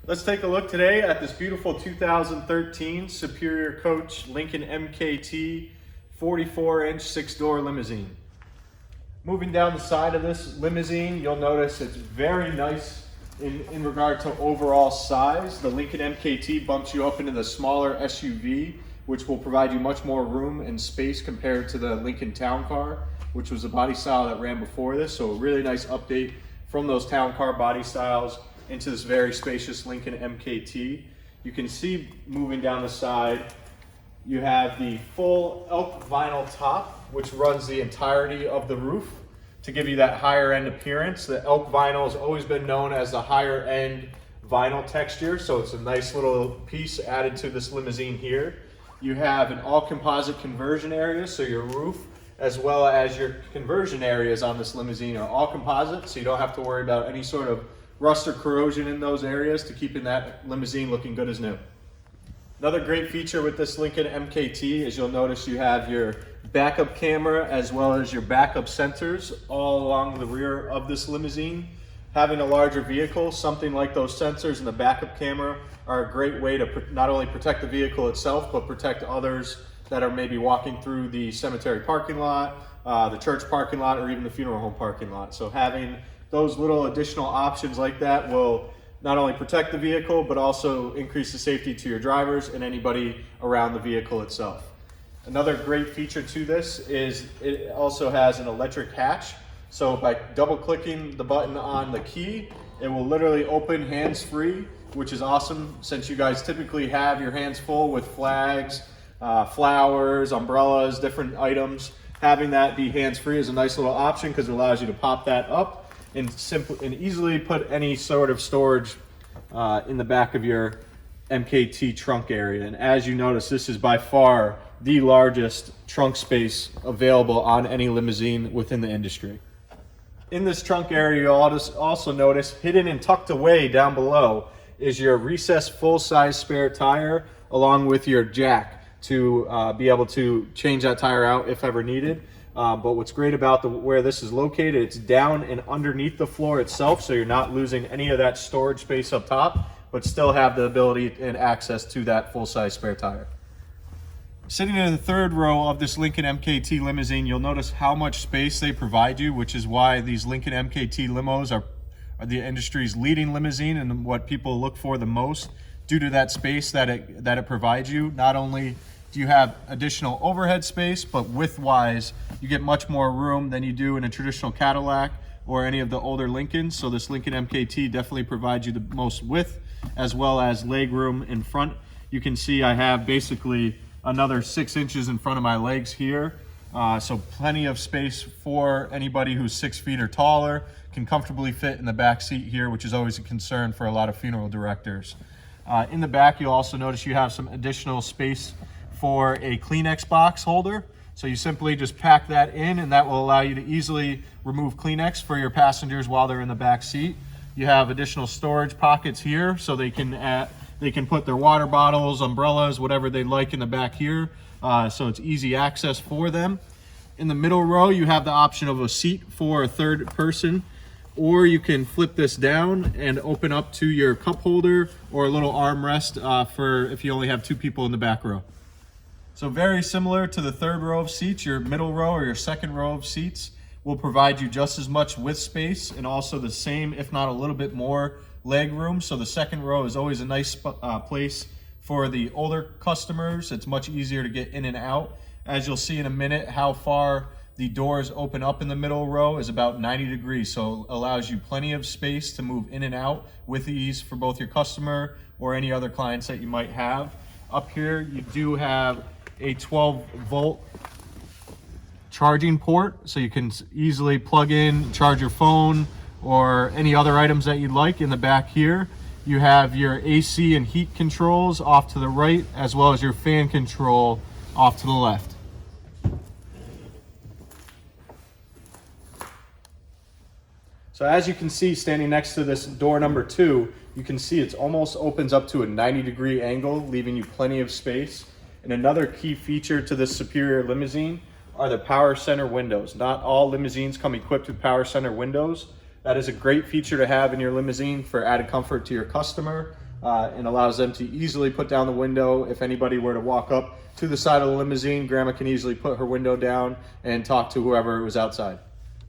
Let's take a look today at this beautiful 2013 Superior Coach Lincoln MKT 44-inch 6-door limousine. Moving down the side of this limousine, you'll notice it's very nice in regard to overall size. The Lincoln MKT bumps you up into the smaller SUV, which will provide you much more room and space compared to the Lincoln Town Car, which was the body style that ran before this. So a really nice update from those Town Car body styles into this very spacious Lincoln MKT. You can see moving down the side, you have the full elk vinyl top, which runs the entirety of the roof to give you that higher end appearance. The elk vinyl has always been known as the higher end vinyl texture, so it's a nice little piece added to this limousine here. You have an all composite conversion area, so your roof as well as your conversion areas on this limousine are all composite, so you don't have to worry about any sort of rust or corrosion in those areas to keeping that limousine looking good as new. Another great feature with this Lincoln MKT is you'll notice you have your backup camera as well as your backup sensors all along the rear of this limousine. Having a larger vehicle, something like those sensors and the backup camera are a great way to not only protect the vehicle itself, but protect others that are maybe walking through the cemetery parking lot, the church parking lot, or even the funeral home parking lot. So having those little additional options like that will not only protect the vehicle, but also increase the safety to your drivers and anybody around the vehicle itself. Another great feature to this is it also has an electric hatch. So by double clicking the button on the key, it will literally open hands-free, which is awesome since you guys typically have your hands full with flags, flowers, umbrellas, different items. Having that be hands-free is a nice little option because it allows you to pop that up and easily put any sort of storage in the back of your MKT trunk area. And as you notice, this is by far the largest trunk space available on any limousine within the industry. In this trunk area, you'll also notice hidden and tucked away down below is your recessed full-size spare tire along with your jack to be able to change that tire out if ever needed. But what's great about where this is located, it's down and underneath the floor itself, so you're not losing any of that storage space up top, but still have the ability and access to that full-size spare tire. Sitting in the third row of this Lincoln MKT limousine, you'll notice how much space they provide you, which is why these Lincoln MKT limos are the industry's leading limousine and what people look for the most due to that space that it provides you. Not only do you have additional overhead space, but width-wise, you get much more room than you do in a traditional Cadillac or any of the older Lincolns. So this Lincoln MKT definitely provides you the most width as well as leg room in front. You can see I have basically another 6 inches in front of my legs here. So plenty of space for anybody who's 6 feet or taller, can comfortably fit in the back seat here, which is always a concern for a lot of funeral directors. In the back, you'll also notice you have some additional space for a Kleenex box holder. So you simply just pack that in and that will allow you to easily remove Kleenex for your passengers while they're in the back seat. You have additional storage pockets here so they can put their water bottles, umbrellas, whatever they like in the back here. So it's easy access for them. In the middle row, you have the option of a seat for a third person, or you can flip this down and open up to your cup holder or a little armrest for if you only have 2 people in the back row. So very similar to the third row of seats, your middle row or your second row of seats will provide you just as much width space and also the same, if not a little bit more, leg room. So the second row is always a nice place for the older customers. It's much easier to get in and out. As you'll see in a minute, how far the doors open up in the middle row is about 90 degrees. So it allows you plenty of space to move in and out with ease for both your customer or any other clients that you might have. Up here, you do have a 12-volt charging port, so you can easily plug in, charge your phone or any other items that you'd like. In the back here, you have your AC and heat controls off to the right, as well as your fan control off to the left. So as you can see, standing next to this door number 2, you can see it almost opens up to a 90-degree angle, leaving you plenty of space. And another key feature to this Superior limousine are the power center windows. Not all limousines come equipped with power center windows. That is a great feature to have in your limousine for added comfort to your customer, and allows them to easily put down the window. If anybody were to walk up to the side of the limousine, Grandma can easily put her window down and talk to whoever was outside.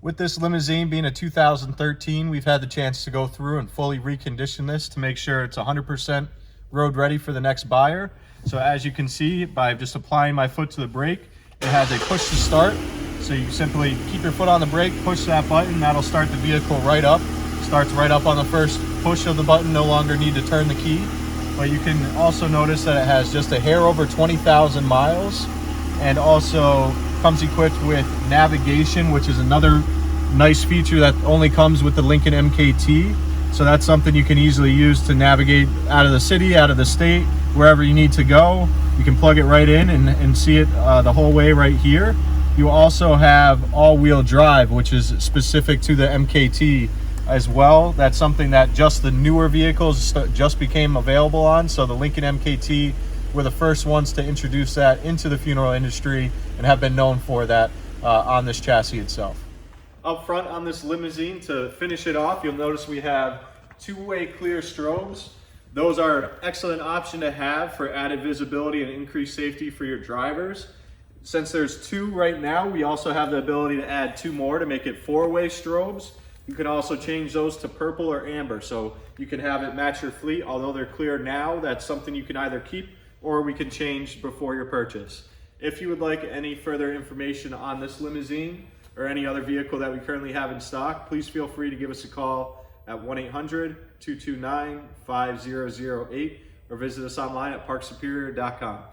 With this limousine being a 2013, we've had the chance to go through and fully recondition this to make sure it's 100% road ready for the next buyer. So as you can see, by just applying my foot to the brake, it has a push to start. So you simply keep your foot on the brake, push that button, that'll start the vehicle right up. Starts right up on the first push of the button, no longer need to turn the key. But you can also notice that it has just a hair over 20,000 miles, and also comes equipped with navigation, which is another nice feature that only comes with the Lincoln MKT. So that's something you can easily use to navigate out of the city, out of the state, wherever you need to go. You can plug it right in and see it the whole way right here. You also have all-wheel drive, which is specific to the MKT as well. That's something that just the newer vehicles just became available on. So the Lincoln MKT were the first ones to introduce that into the funeral industry and have been known for that on this chassis itself. Up front on this limousine, to finish it off, you'll notice we have two-way clear strobes. Those are an excellent option to have for added visibility and increased safety for your drivers. Since there's two right now, we also have the ability to add two more to make it four-way strobes. You can also change those to purple or amber, so you can have it match your fleet. Although they're clear now, that's something you can either keep or we can change before your purchase. If you would like any further information on this limousine or any other vehicle that we currently have in stock, please feel free to give us a call at 1-800-229-5008 or visit us online at parksuperior.com.